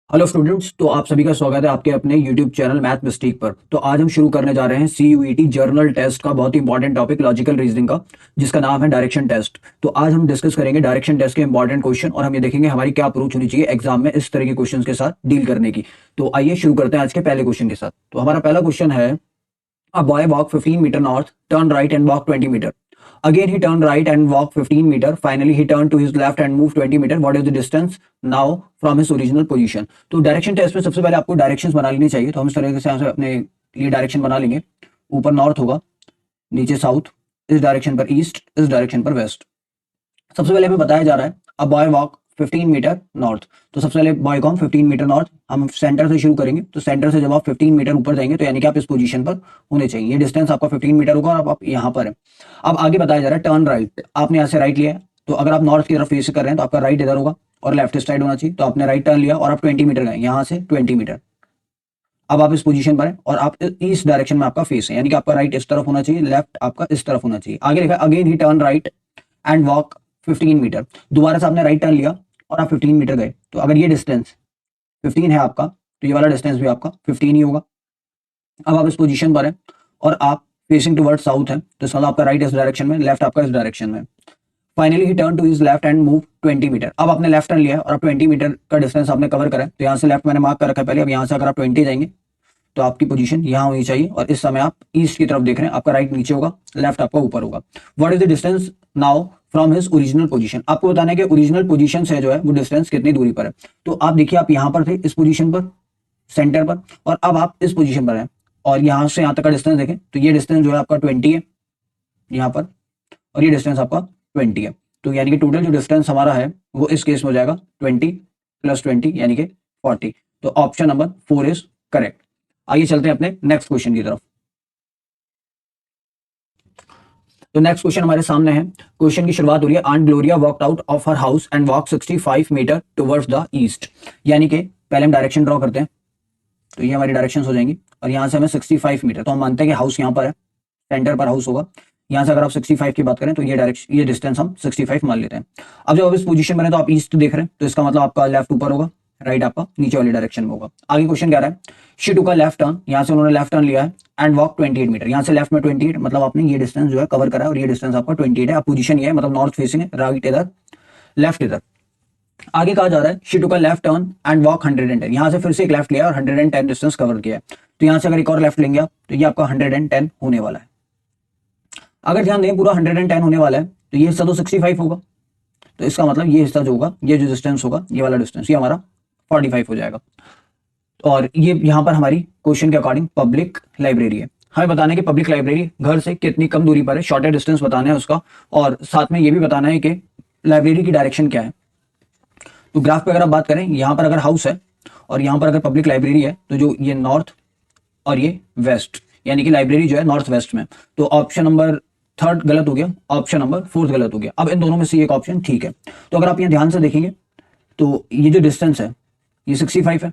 Hello students, तो आप सभी का स्वागत है आपके अपने यूट्यूब चैनल मैथ मिस्टेक पर। तो आज हम शुरू करने जा रहे हैं CUET जर्नल टेस्ट का बहुत ही इंपॉर्टेंट टॉपिक लॉजिकल रीजनिंग का, जिसका नाम है डायरेक्शन टेस्ट। तो आज हम डिस्कस करेंगे डायरेक्शन टेस्ट के इंपॉर्टेंट क्वेश्चन और हम ये देखेंगे हमारी क्या अप्रोच होनी चाहिए एग्जाम में इस तरह के क्वेश्चन के साथ डील करने की। तो आइए शुरू करते हैं आज के पहले क्वेश्चन के साथ। तो हमारा पहला क्वेश्चन है, a boy walk 15 metre north, turn right and walk 20 metre. Again, he turned right and walked 15 meter. Finally, he turned to his left and moved 20 meter. What is the distance now from his original position? तो direction test में सबसे पहले आपको directions बना लेनी चाहिए। तो हम इस तरीके से यहाँ से अपने लिए डायरेक्शन बना लेंगे। ऊपर नॉर्थ होगा, नीचे साउथ, इस डायरेक्शन पर ईस्ट, इस डायरेक्शन पर वेस्ट। सबसे पहले हमें बताया जा रहा है a boy walk 15 metre north. तो सबसे पहले बॉय को हम 15 मीटर नॉर्थ, हम सेंटर से शुरू करेंगे। तो सेंटर से जब आप 15 मीटर ऊपर जाएंगे तो यानी कि आप इस पोजीशन पर होने चाहिए। ये डिस्टेंस आपका 15 मीटर होगा और अब आप यहाँ पर है। अब आगे बताया जा रहा है टर्न राइट, आपने यहाँ से राइट लिया है। तो अगर आप नॉर्थ की तरफ फेस कर रहे हैं तो आपका राइट इधर होगा और लेफ्ट साइड होना चाहिए। तो आपने राइट टर्न लिया और आप 20 मीटर गए, यहाँ से 20 मीटर। अब आप इस पोजीशन पर हैं और आप इस डायरेक्शन में आपका फेस है, यानी कि आपका राइट इस तरफ होना चाहिए, लेफ्ट आपका इस तरफ होना चाहिए। आगे लिखा again he turn right and walk 15 metre. दोबारा से आपने राइट टर्न लिया और आप 15 मीटर गए। तो अगर ये डिस्टेंस 15 है आपका, तो ये वाला डिस्टेंस भी आपका 15 ही होगा। अब आप इस पोजीशन पर हैं और आप फेसिंग टुवर्ड साउथ है, तो इसका मतलब आपका राइट इस डायरेक्शन में, लेफ्ट आपका इस डायरेक्शन में। Finally he turn to his left and move 20 metre. अब आपने लेफ्ट टर्न लिया है और आप 20 मीटर का डिस्टेंस आपने कवर करा है। तो यहाँ से लेफ्ट मैंने मार्क कर रखा है पहले। अब यहाँ से अगर आप 20 जाएंगे तो आपकी पोजीशन यहाँ होनी चाहिए और इस समय आप ईस्ट की तरफ देख रहे हैं। आपका राइट नीचे होगा, लेफ्ट आपका ऊपर होगा। What is the distance now from his original position? आपको बताना है कि ओरिजिनल पोजीशन से जो है वो डिस्टेंस कितनी दूरी पर है। तो आप देखिए, आप यहाँ पर थे इस पोजीशन पर, सेंटर पर, और अब आप इस पोजीशन पर हैं और यहाँ से यहाँ तक का डिस्टेंस देखें तो ये डिस्टेंस जो है आपका 20 है यहाँ पर, और ये डिस्टेंस आपका 20 है। तो यानी कि टोटल जो डिस्टेंस हमारा है वो इस केस में हो जाएगा 20 + 20 यानी कि 40। तो ऑप्शन नंबर 4 इज करेक्ट। आइए चलते हैं अपने नेक्स्ट क्वेश्चन की तरफ। तो नेक्स्ट क्वेश्चन हमारे सामने है। क्वेश्चन की शुरुआत हो रही है, aunt Gloria walked out of her house and walk 65 metre towards the east. यानी कि पहले हम डायरेक्शन ड्रॉ करते हैं। तो ये हमारी डायरेक्शंस हो जाएंगी और यहाँ से हमें 65 मीटर, तो हम मानते हैं कि हाउस यहाँ पर है, सेंटर पर हाउस होगा। यहाँ से अगर आप 65 की बात करें तो ये डायरेक्शन, ये डिस्टेंस हम 65 मान लेते हैं। अब जब आप इस पोजीशन में हैं तो आप ईस्ट देख रहे हैं, तो इसका मतलब आपका लेफ्ट ऊपर होगा, राइट आपका नीचे वाली डायरेक्शन में होगा। आगे क्वेश्चन क्या रहा है, she took a left turn, यहाँ से उन्होंने लेफ्ट टर्न लिया है एंड वॉक 28 मीटर। यहाँ से लेफ्ट में 28, मतलब आपने ये डिस्टेंस जो है कवर करा है और ये डिस्टेंस आपका 28 है। अब पोजीशन ये है, मतलब नॉर्थ फेसिंग है, राइट इधर, लेफ्ट इधर। आगे कहा जा रहा है she took a left turn and walk 110। यहाँ से फिर से एक लेफ्ट लिया और 110 डिस्टेंस कवर किया है। तो यहाँ से अगर एक और लेफ्ट लेंगे आप तो ये आपका 110 होने वाला है। अगर ध्यान दें पूरा 110 होने वाला है तो ये हिस्सा तो 65 होगा। तो इसका मतलब ये हिस्सा जो होगा, ये जो डिस्टेंस होगा, ये वाला डिस्टेंस, ये हमारा 45 हो जाएगा। और ये यहाँ पर हमारी क्वेश्चन के अकॉर्डिंग पब्लिक लाइब्रेरी है। हमें बताना है कि पब्लिक लाइब्रेरी घर से कितनी कम दूरी पर है, शॉर्टेस्ट डिस्टेंस बताना है उसका, और साथ में ये भी बताना है कि लाइब्रेरी की डायरेक्शन क्या है। तो ग्राफ पे अगर आप बात करें, यहाँ पर अगर हाउस है और यहाँ पर अगर पब्लिक लाइब्रेरी है, तो जो ये नॉर्थ और ये वेस्ट, यानी कि लाइब्रेरी जो है नॉर्थ वेस्ट में। तो ऑप्शन नंबर 3 गलत हो गया, ऑप्शन नंबर 4 गलत हो गया। अब इन दोनों में से एक ऑप्शन ठीक है। तो अगर आप यहाँ ध्यान से देखेंगे तो ये जो डिस्टेंस है ये 65 है,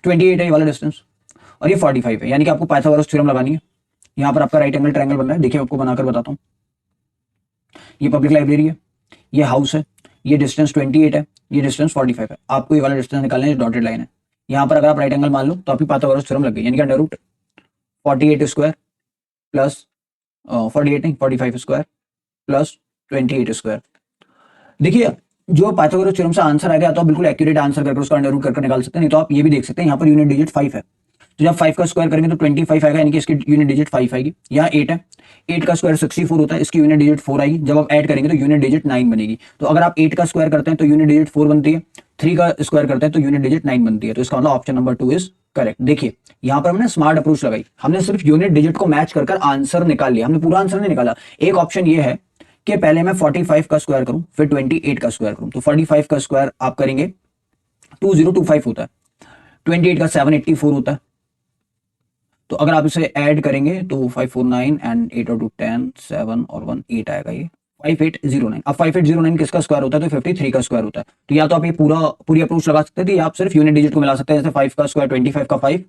28 है ये वाला डिस्टेंस, और ये 45 है। यानी कि आपको पाइथागोरस थ्योरम लगानी है। यहाँ पर आपका राइट एंगल ट्रायंगल बन रहा है, देखिए आपको बनाकर बताता हूँ। ये पब्लिक लाइब्रेरी है, ये हाउस है, ये डिस्टेंस 28 है, ये डिस्टेंस 45 है। आपको ये वाला डिस्टेंस निकालना है, डॉटेड लाइन है। यहाँ पर अगर आप राइट एंगल मान लो तो आपकी पाइथागोरस थ्योरम लग गई, यानी कि अंडर रूट 48 स्क्वायर प्लस 48 नहीं 45 स्क्वायर प्लस 28 स्क्वायर। देखिए जो पाइथागोरस थ्योरम से आंसर आ गया तो आप बिल्कुल एक्यूरेट आंसर करके उसका अंडर रूट करके निकाल सकते हैं। नहीं तो आप ये भी देख सकते हैं, यहाँ पर यूनिट डिजिट 5 है, तो जब 5 का स्क्वायर करेंगे तो 25 आएगा, यानी कि इसकी यूनिट डिजिट 5 आएगी। यहाँ 8 है, 8 का स्क्वायर 64 होता है, इसकी यूनिट डिजिट 4 आएगी। जब आप ऐड करेंगे तो यूनिट डिजिट 9 बनेगी। तो अगर आप 8 का स्क्वायर करते हैं तो यूनिट डिजिट 4 बनती है, 3 का स्क्वायर करते हैं तो यूनिट डिजिट 9 बनती है। तो इसका मतलब ऑप्शन नंबर 2 इज करेक्ट। देखिए यहाँ पर हमने स्मार्ट अप्रोच लगाई, हमने सिर्फ यूनिट डिजिट को मैच कर आंसर निकाल लिया, हमने पूरा आंसर नहीं निकाला। एक ऑप्शन ये है कि पहले मैं 45 का स्क्वायर करूं फिर 28 का स्क्वायर करूं। तो 45 का स्क्वायर आप करेंगे 2025 होता है, 28 का 784 होता है। तो अगर आप इसे ऐड करेंगे तो 549 एंड 8 और 2 10, 7 और 1 8 आएगा, ये 5809। अब 5809 किसका स्क्वायर होता है? तो 53 का स्क्वायर होता है। तो या तो आप ये पूरी अप्रोच लगा सकते थे, या आप सिर्फ यूनिट डिजिट को मिला सकते हैं। जैसे 5 का स्क्वायर 25 का 5,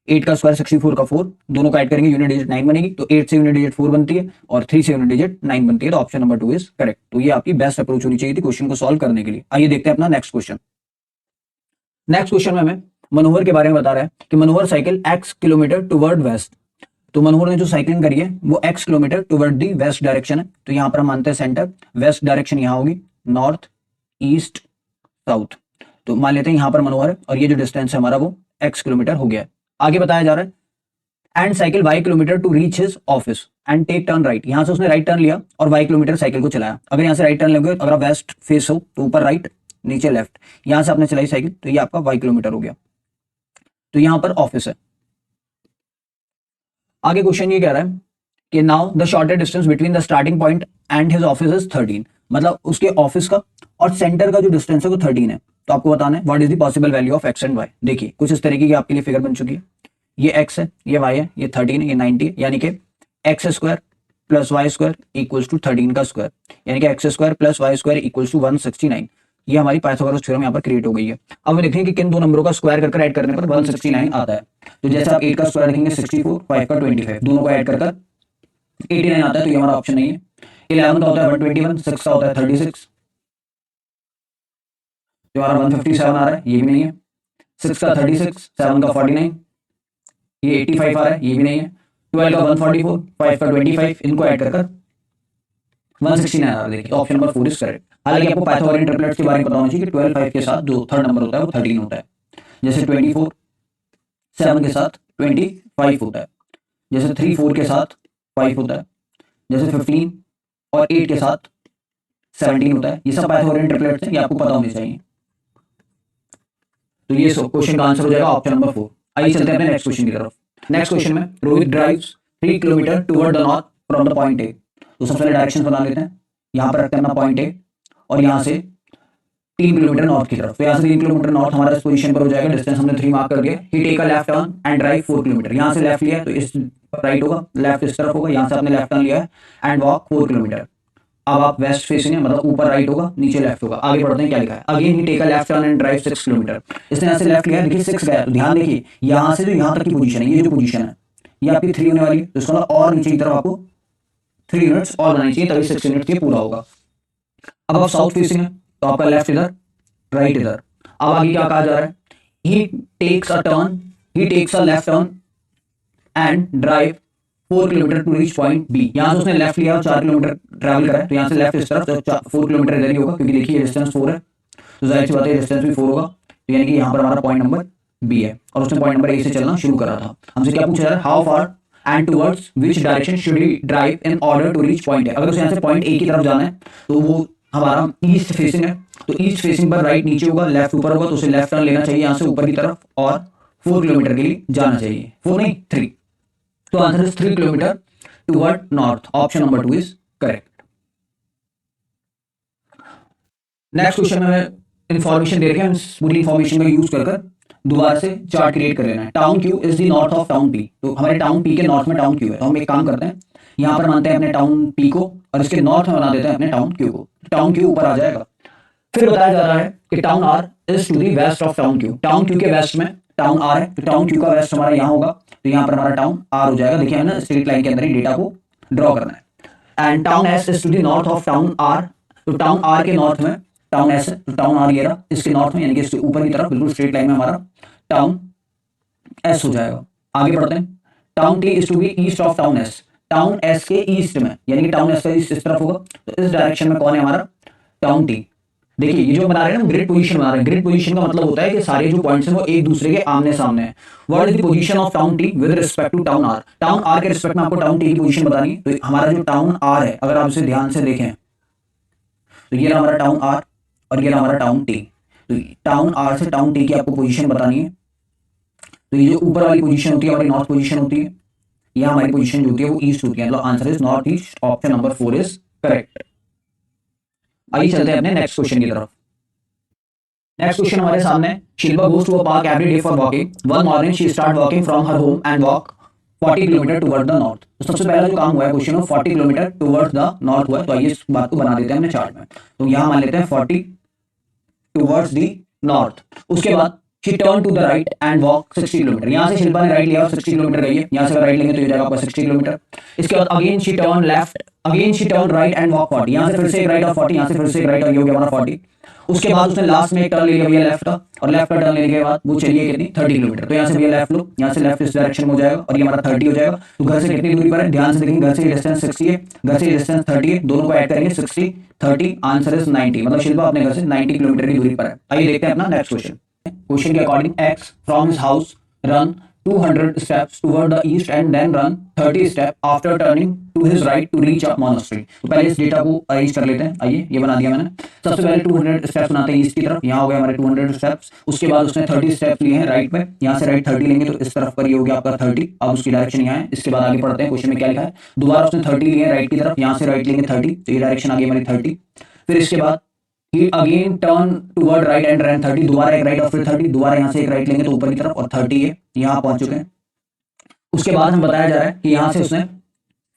8 का स्क्वायर 64 का 4, दोनों का ऐड करेंगे यूनिट डिजिट 9 बनेगी। तो 8 से यूनिट डिजिट 4 बनती है और 3 से यूनिट डिजिट 9 बनती है। तो ऑप्शन नंबर 2 इज करेक्ट। तो ये आपकी बेस्ट अप्रोच होनी चाहिए थी क्वेश्चन को सॉल्व करने के लिए। आइए देखते हैं अपना नेक्स्ट क्वेश्चन। नेक्स्ट क्वेश्चन में हमें मनोहर के बारे में बता रहा है कि Manohar cycle x kilometre toward west. तो मनोहर ने जो साइकिलिंग करी है वो x kilometre toward the west direction है। तो यहाँ पर हम मानते हैं सेंटर, वेस्ट डायरेक्शन यहाँ होगी, नॉर्थ ईस्ट साउथ। तो मान लेते हैं यहाँ पर मनोहर है और ये जो डिस्टेंस है हमारा वो x किलोमीटर हो गया है। आगे बताया जा रहा है and cycle y kilometre to reach his office and take turn right. यहाँ से उसने राइट टर्न लिया और y किलोमीटर साइकिल को चलाया। अगर यहाँ से राइट टर्न लोगे, अगर आप वेस्ट फेस हो तो ऊपर राइट, नीचे लेफ्ट, यहाँ से आपने चलाई साइकिल तो ये आपका y किलोमीटर हो गया। तो यहाँ पर ऑफिस है। आगे क्वेश्चन ये कह रहा है कि now the shorter distance between the starting point and his office is 13। मतलब उसके ऑफिस का और सेंटर का जो डिस्टेंस है वो 13 है। तो आपको बताना है what is the possible value of x and y। देखिए कुछ इस तरीके की आपके लिए फिगर बन चुकी है। ये x है, ये y है, ये 13 है, ये 90 है। यानी कि x square plus y square equals to 13 का स्क्वायर, यानी कि x square plus y square equals to 169। ये हमारी पाइथागोरस थ्योरम यहाँ पर क्रिएट हो गई है। अब हम देखेंगे कि किन दो नंबरों का स्क्वायर करके ऐड करने पर 169 आता है। तो जैसे आप 8 का स्क्वायर देखेंगे 64, 5 का 25, दोनों को ऐड कर 89 आता है। तो ये हमारा ऑप्शन नहीं है। 11 का होता है 121, 6 का होता है 36, जो हमारा 157 आ रहा है, ये भी नहीं है। 6 का 36, 7 का 49, ये 85 आ रहा है, ये भी नहीं है। 12 का 144, 5 का 25, इनको ऐड कर 169 आ रहा है। देखिए ऑप्शन नंबर 4 इज करेक्ट। हालांकि आपको पाइथागोरियन ट्रिपलेट्स के बारे में पता होना चाहिए कि 12 5 के साथ जो थर्ड नंबर होता है वो 13 होता है। जैसे 24 7 के साथ 25 होता है, जैसे 3 4 के साथ 5 होता है, जैसे 15 और 8 के साथ 17 होता है। ये सब पाइथागोरियन ट्रिपलेट्स हैं, ये आपको पता होने चाहिए। तो ये क्वेश्चन का आंसर हो जाएगा ऑप्शन नंबर 4। आइए चलते हैं अपने नेक्स्ट क्वेश्चन की तरफ। नेक्स्ट क्वेश्चन में Rohit drives 3 kilometre toward the north from the point A. तो सबसे पहले डायरेक्शन बना लेते हैं। यहाँ पर रखते हैं अपना पॉइंट ए और यहाँ से 3 किलोमीटर नॉर्थ की तरफ। तो यहाँ से 3 किलोमीटर नॉर्थ हमारा इस पोजीशन पर हो जाएगा। डिस्टेंस हमने 3 मार्क कर दिया। He take a left turn and drive 4 kilometre. यहाँ से लेफ्ट लिया तो इस राइट होगा, लेफ्ट इस तरफ होगा। यहाँ से आपने लेफ्ट टर्न लिया है एंड वॉक 4 किलोमीटर। अब आप वेस्ट फेसिंग है, मतलब ऊपर राइट होगा, नीचे लेफ्ट होगा। आगे बढ़ते हैं, क्या लिखा है, again he take a left turn and drive 6 kilometre. इसने यहाँ से लेफ्ट लिया, देखिए 6 गया। तो ध्यान देखिए यहाँ से जो यहाँ तक की पोजीशन है, ये जो पोजीशन है ये आपकी 3 होने वाली है। तो इसका मतलब और नीचे की तरफ आपको 3 यूनिट्स और बनानी चाहिए, तभी 6 यूनिट्स ये पूरा होगा। अब आप साउथ फेसिंग है तो आपका लेफ्ट इधर, राइट इधर। अब आगे क्या कहा जा रहा है, he takes a turn, he takes a left turn and drive 4 kilometre to reach point B. यहाँ से उसने लेफ्ट लिया और 4 किलोमीटर ट्रैवल करा है। तो यहाँ से लेफ्ट इस तरफ, तो 4 किलोमीटर इधर ही होगा, क्योंकि देखिए डिस्टेंस 4 है तो जाहिर सी बात है डिस्टेंस भी 4 होगा। तो यानी कि यहाँ पर हमारा पॉइंट नंबर बी है और उसने पॉइंट नंबर ए से चलना शुरू करा था। हमसे क्या पूछा जा रहा है, how far and towards which direction should he drive in order to reach point A. अगर उसे यहाँ से पॉइंट ए की तरफ जाना है तो वो हमारा ईस्ट फेसिंग है। तो ईस्ट फेसिंग पर राइट नीचे होगा, लेफ्ट ऊपर होगा। तो उसे लेफ्ट टर्न लेना चाहिए यहाँ से ऊपर की तरफ और 4 किलोमीटर के लिए जाना चाहिए। 4 नहीं 3। तो answer is 3 kilometre toward north. Option number 2 is correct. Next question में इंफॉर्मेशन दे रखे हैं, पूरी इंफॉर्मेशन का यूज कर दोबारा से चार्ट क्रिएट कर लेना है। Town Q is the north of town P. तो हमारे टाउन पी के नॉर्थ में टाउन क्यू है। तो हम एक काम करते हैं, यहाँ पर मानते हैं अपने टाउन पी को और इसके नॉर्थ में बना देते हैं अपने टाउन क्यू को। टाउन क्यू ऊपर आ जाएगा। फिर बताया जा रहा है कि town R is to the west of town Q. Town Q के वेस्ट में टाउन आर है, तो टाउन क्यू का वेस्ट हमारा यहाँ होगा। तो यहाँ पर हमारा टाउन आर हो जाएगा। देखिए हमें स्ट्रेट लाइन के अंदर ही डेटा को ड्रॉ करना है। And town S is to the north of town R. तो टाउन आर के नॉर्थ में टाउन एस है, तो टाउन आर ये रहा, इसके नॉर्थ में यानी कि इसके ऊपर की तरफ बिल्कुल स्ट्रेट लाइन में हमारा टाउन एस हो जाएगा। आगे बढ़ते हैं, town T is to be east of town S. Town S के ईस्ट में यानी कि टाउन एस का ईस्ट इस तरफ होगा। तो इस डायरेक्शन में कौन है हमारा टाउन टी। देखिए ये जो बना रहे हैं ना ग्रिड पोजीशन बना रहे हैं। ग्रिड पोजीशन का मतलब होता है कि सारे जो पॉइंट्स हैं वो एक दूसरे के आमने सामने हैं। What is the position of town T with respect to town R. Town R के रिस्पेक्ट में आपको टाउन टी की पोजीशन बतानी है। तो हमारा जो टाउन आर है, अगर आप इसे ध्यान से देखें तो ये हमारा टाउन आर और ये हमारा टाउन टी। तो टाउन आर से टाउन टी की आपको पोजीशन बतानी है। तो ये जो ऊपर वाली पोजीशन होती है हमारी नॉर्थ पोजीशन होती है, यह हमारी पोजीशन जो होती है वो ईस्ट होती है। तो answer is north east. Option number 4 is correct. आइए चलते हैं अपने नेक्स्ट क्वेश्चन की तरफ। नेक्स्ट क्वेश्चन हमारे सामने, Shilpa goes to a park every day for walking. One morning she start walking from her home and walk 40 kilometre toward the north. तो सबसे पहला जो काम हुआ है क्वेश्चन में 40 किलोमीटर टुवर्ड द नॉर्थ हुआ है। तो आइए इस बात को बना देते हैं हमने चार्ट में। तो यहां मान लेते हैं 40 टुवर्ड्स द नॉर्थ। उसके बाद she turn to the right and walk 60 kilometre. यहाँ से शिल्पा ने राइट लिया और 60 किलोमीटर गई है। यहाँ से राइट लेंगे तो ये जाएगा आपका 60 किलोमीटर। इसके बाद again she turn left, again she turn right and walk 40। यहाँ से फिर से एक राइट और 40, यहाँ से फिर से एक राइट और ये हो गया हमारा 40। उसके बाद उसने लास्ट में एक टर्न ले लिया भैया लेफ्ट का, और लेफ्ट का टर्न लेने के बाद वो चलिए कितनी 30 किलोमीटर। तो यहाँ से भैया लेफ्ट लो, यहाँ से लेफ्ट इस डायरेक्शन में हो जाएगा और ये हमारा 30 हो जाएगा। तो घर से कितनी दूरी पर है, ध्यान से देखेंगे, घर से डिस्टेंस 60 है, घर से डिस्टेंस 30 है, दोनों को ऐड करेंगे 60 30, आंसर इज 90। मतलब शिल्पा अपने घर से 90 किलोमीटर की दूरी पर है। आइए देखते हैं अपना नेक्स्ट क्वेश्चन। क्वेश्चन के according x from his house run 200 steps toward the east and then run 30 steps after turning to his right to reach a monastery। तो पहले इस डेटा को अरेंज कर लेते हैं। आइए ये बना दिया मैंने। सबसे पहले 200 स्टेप्स बनाते हैं ईस्ट की तरफ। यहाँ हो गया हमारे 200 स्टेप्स। उसके बाद उसने 30 स्टेप्स लिए हैं राइट में। यहाँ से राइट 30 लेंगे तो इस तरफ पर ये हो गया आपका 30। अब उसकी डायरेक्शन यहाँ है। इसके बाद आगे पढ़ते हैं क्वेश्चन में क्या लिखा है। दोबारा उसने 30 लिए हैं राइट की तरफ, यहाँ से राइट लेंगे 30, तो ये डायरेक्शन आ गई हमारी 30। फिर इसके बाद he again turn toward right and ran 30, दोबारा एक राइट और फिर 30, दोबारा यहाँ से एक राइट लेंगे तो ऊपर की तरफ और 30 है, यहाँ पहुंच चुके हैं। उसके बाद हम बताया जा रहा है कि यहाँ से उसने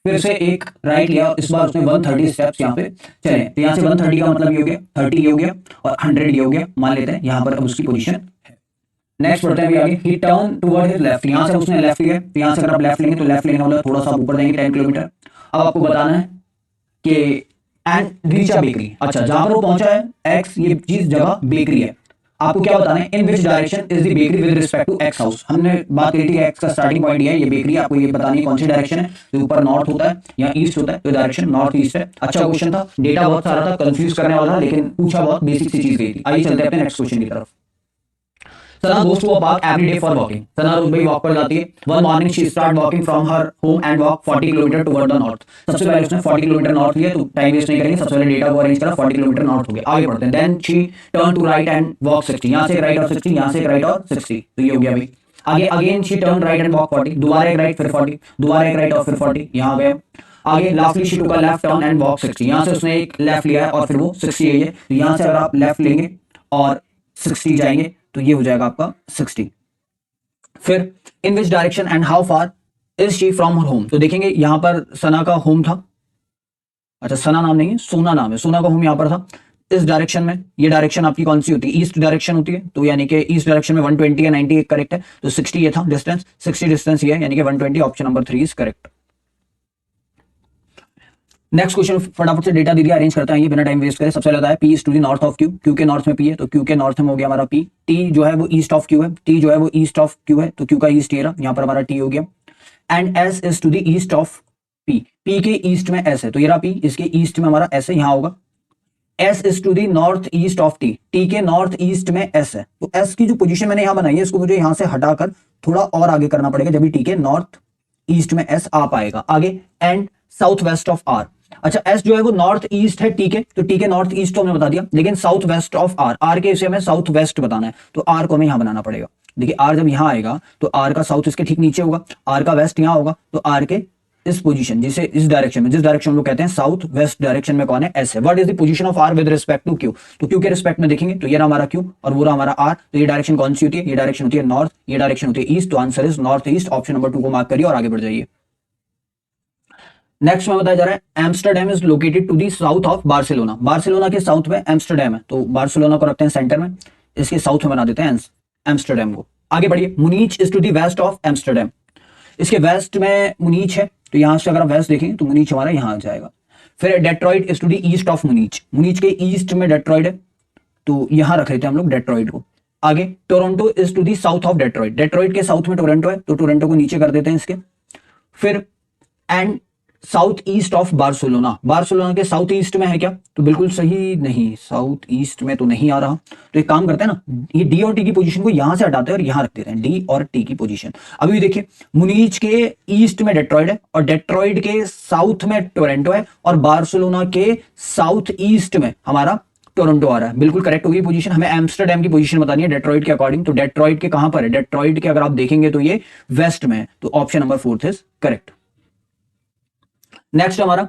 फिर से एक राइट लिया, इस बार उसने 130 स्टेप्स यहाँ पे चले। तो यहाँ से 130 का मतलब ये हो गया, 30 ये हो गया और 100 ये हो गया, मान लेते हैं यहाँ पर अब उसकी पोजीशन है। नेक्स्ट पढ़ते हैं आगे। he turn toward his left, यहाँ से उसने लेफ्ट लिया। तो यहाँ से अगर आप लेफ्ट लेंगे तो लेफ्ट लेने वाला थोड़ा सा ऊपर देंगे 10 किलोमीटर। अब आपको बताना है कि एंड रीच अ बेकरी। अच्छा, जहां पर वो पहुंचा है एक्स, ये चीज जगह बेकरी है। आपको क्या बताना है, in which direction is the bakery with respect to X house. हमने बात करी थी एक्स का स्टार्टिंग पॉइंट ये है, ये बेकरी। आपको ये बतानी है कौन सी डायरेक्शन है। तो ऊपर नॉर्थ होता है या ईस्ट होता है, तो डायरेक्शन नॉर्थ ईस्ट है। अच्छा क्वेश्चन था, डेटा बहुत सारा था, कंफ्यूज करने वाला था, लेकिन पूछा बहुत बेसिक सी चीज गई थी। आइए चलते हैं अपने नेक्स्ट क्वेश्चन की तरफ। सना goes to a park every day for walking। सना रोज भाई वॉक पर जाती है। One morning she start walking from her home and walk 40 kilometre toward the north. सबसे पहले उसने 40 किलोमीटर नॉर्थ लिया, तो टाइम वेस्ट नहीं करेंगे, सबसे पहले डेटा को अरेंज करा, 40 किलोमीटर नॉर्थ हो गया। आगे बढ़ते हैं। Then she turn to right and walk 60। यहाँ से एक राइट और 60, यहाँ से एक राइट और 60, तो ये हो गया भाई। आगे again she turn right and walk 40, दोबारा एक राइट फिर 40, दोबारा एक राइट और फिर 40, यहाँ गए। आगे lastly she took a left turn and walk 60। यहाँ से उसने एक लेफ्ट लिया और फिर वो 60 है। तो यहाँ से अगर आप लेफ्ट लेंगे और 60 जाएंगे तो ये हो जाएगा आपका 60। फिर in which direction and how far is she from her home. तो देखेंगे यहाँ पर सना का होम था। अच्छा, सना नाम नहीं है, सोना नाम है। सोना का होम यहाँ पर था इस डायरेक्शन में। ये डायरेक्शन आपकी कौन सी होती है, ईस्ट डायरेक्शन होती है। तो यानी कि ईस्ट डायरेक्शन में 120 या 90 करेक्ट है। तो 60 ये था डिस्टेंस, 60 डिस्टेंस ये है, यानी कि 120, option number 3 is correct. Next question फटाफट से डेटा दे दिया, अरेंज करते हैं ये बिना टाइम वेस्ट करे। सबसे पहले है P is to the north of Q. Q के नॉर्थ में पी है, तो क्यू के नॉर्थ में हो गया हमारा पी। टी जो है वो ईस्ट ऑफ क्यू है, टी जो है वो ईस्ट ऑफ क्यू है, तो क्यू का ईस्ट ये रहा, यहाँ पर हमारा टी हो गया। And S is to the east of P. P के ईस्ट में एस है, तो ये रहा पी, इसके ईस्ट में हमारा एस है, यहाँ होगा। S is to the north east of T. T के नॉर्थ ईस्ट में एस है, तो एस की जो पोजीशन मैंने यहाँ बनाई है, इसको मुझे यहाँ से हटाकर थोड़ा और आगे करना पड़ेगा, जब भी टी के नॉर्थ ईस्ट में एस आ पाएगा। आगे and south west of R. अच्छा, एस जो है वो नॉर्थ ईस्ट है टी के, तो टी के नॉर्थ ईस्ट तो हमने बता दिया, लेकिन south west of R, R के इसे हमें साउथ वेस्ट बताना है, तो आर को हमें यहां बनाना पड़ेगा। देखिए आर जब यहां आएगा तो आर का साउथ इसके ठीक नीचे होगा, आर का वेस्ट यहां होगा, तो आर के इस पोजीशन, जिसे इस डायरेक्शन में, जिस डायरेक्शन हम लोग कहते हैं साउथ वेस्ट डायरेक्शन में कौन है, एस है। What is the position of R with respect to Q. तो क्यू के रिस्पेक्ट में देखेंगे तो ये रहा हमारा क्यू और वो रहा हमारा आर। तो ये डायरेक्शन कौन सी होती है, ये डायरेक्शन होती है नॉर्थ, ये डायरेक्शन होती है ईस्ट, तो answer is north east, option number 2 को मार्क करिए और आगे बढ़ जाइए। नेक्स्ट में बताया जा रहा है Amsterdam is located to the south of Barcelona. Barcelona के साउथ में एम्स्टरडैम है, तो बार्सिलोना को रखते हैं सेंटर में, इसके साउथ में बना देते हैं एम्स्टरडैम को। आगे बढ़िए। Munich is to the west of Amsterdam. इसके वेस्ट में मुनीच है, तो यहां से अगर आप वेस्ट देखेंगे तो मुनीच हमारा यहां आ जाएगा। फिर Detroit is to the east of Munich. Munich के ईस्ट में डेट्रॉइट है, तो यहां रख लेते हैं हम लोग डेट्रॉइट को। आगे Toronto is to the south of Detroit. Detroit के साउथ में टोरंटो है, तो टोरंटो को नीचे कर देते हैं इसके। फिर and south east of Barcelona. Barcelona के साउथ ईस्ट में है क्या, तो बिल्कुल सही नहीं, साउथ ईस्ट में तो नहीं आ रहा। तो एक काम करते हैं ना, ये डी और टी की पोजीशन को यहां से हटाते हैं और यहां रख देते हैं, डी और टी की पोजीशन। अभी देखिए मुनीच के ईस्ट में डेट्रॉइट है और डेट्रॉइट के साउथ में टोरंटो है और बार्सिलोना के साउथ ईस्ट में हमारा टोरंटो आ रहा है। बिल्कुल करेक्ट होगी पोजीशन। हमें एम्स्टरडैम की पोजीशन बतानी है डेट्रॉइट के अकॉर्डिंग। तो डेट्रॉइट के कहां पर है, डेट्रॉइट के अगर आप देखेंगे तो ये वेस्ट में है, तो option number 4 is correct. Next हमारा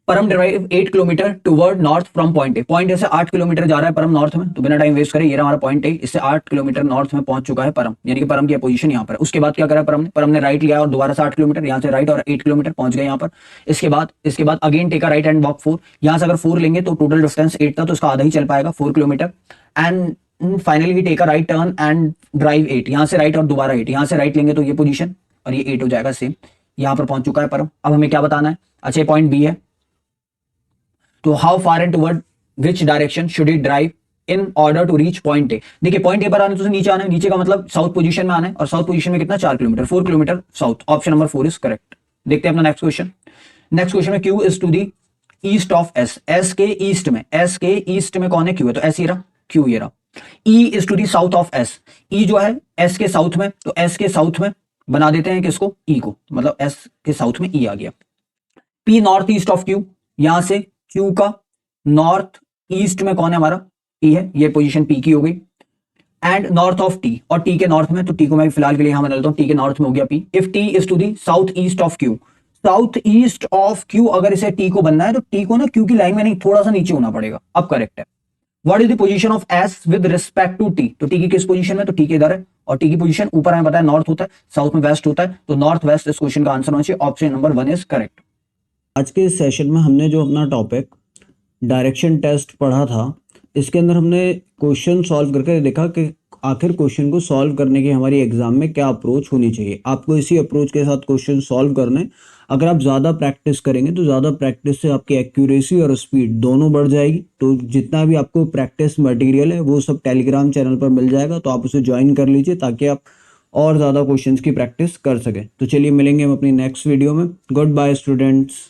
परम drive 8 kilometre toward north from point A. Point A से 8 किलोमीटर जा रहा है परम नॉर्थ में, तो बिना टाइम वेस्ट करें ये रहा हमारा पॉइंट ए, इससे 8 किलोमीटर नॉर्थ में पहुंच चुका है परम, यानी कि परम की पोजीशन यहाँ पर है। उसके बाद क्या करा परम ने राइट लिया और दोबारा से 8 किलोमीटर, यहाँ से राइट और 8 किलोमीटर पहुंच गए यहाँ पर। इसके बाद again take a right and walk 4। यहाँ से अगर 4 लेंगे तो टोटल डिस्टेंस 8 था, तो इसका आधा ही चल पाएगा 4 kilometre. And finally we take a right turn and drive 8, यहां से राइट और दोबारा 8, यहां से राइट लेंगे तो ये पोजीशन और ये 8 हो जाएगा सेम। यहां पर पहुंच चुका है परम। अब हमें क्या बताना है? अच्छा, पॉइंट बी है, तो how far and toward which direction should it drive in order to reach point A. देखिए पॉइंट ए पर आने तो नीचे आना है, नीचे का मतलब साउथ पोजीशन में आना है, और साउथ पोजीशन में कितना 4 kilometre, 4 kilometre south. Option number 4 is correct. देखते हैं अपना नेक्स्ट क्वेश्चन। नेक्स्ट क्वेश्चन में Q is to the east of S, S के ईस्ट में, एस के ईस्ट में कौन है? क्यू है, तो एस ये रहा, क्यू ये रहा। E is to the south of S, E जो है एस के साउथ में, तो एस के साउथ में बना देते हैं किसको? ई को, मतलब एस के साउथ में ई आ गया। P north east of Q, यहां से क्यू का नॉर्थ ईस्ट में कौन है? हमारा ई है, ये पोजीशन पी की हो गई। एंड नॉर्थ ऑफ टी, और टी के नॉर्थ में, तो टी को मैं फिलहाल के लिए यहां बना लेता हूं, टी के नॉर्थ में हो गया P. If T is to the south east of Q, south east of Q अगर इसे टी को बनना है तो टी को ना क्यू की लाइन में नहीं, थोड़ा सा नीचे होना पड़ेगा। अब करेक्ट है। What is the position of S with respect to T, तो टी की किस पोजीशन में? तो टी के इधर है, और टी की पोजीशन ऊपर हमें पता है नॉर्थ होता है, साउथ में वेस्ट होता है, तो नॉर्थ वेस्ट इस क्वेश्चन का आंसर होना चाहिए। Option number 1 is correct. आज के इस सेशन में हमने जो अपना टॉपिक डायरेक्शन टेस्ट पढ़ा था, इसके अंदर हमने क्वेश्चन सॉल्व करके देखा कि आखिर क्वेश्चन को सॉल्व करने की हमारी एग्जाम में क्या अप्रोच होनी चाहिए। आपको इसी अप्रोच के साथ क्वेश्चन सॉल्व करने, अगर आप ज़्यादा प्रैक्टिस करेंगे तो ज़्यादा प्रैक्टिस से आपकी एक्यूरेसी और स्पीड दोनों बढ़ जाएगी। तो जितना भी आपको प्रैक्टिस मटेरियल है वो सब टेलीग्राम चैनल पर मिल जाएगा, तो आप उसे ज्वाइन कर लीजिए ताकि आप और ज़्यादा क्वेश्चंस की प्रैक्टिस कर सकें। तो चलिए मिलेंगे हम अपनी नेक्स्ट वीडियो में। Good bye students.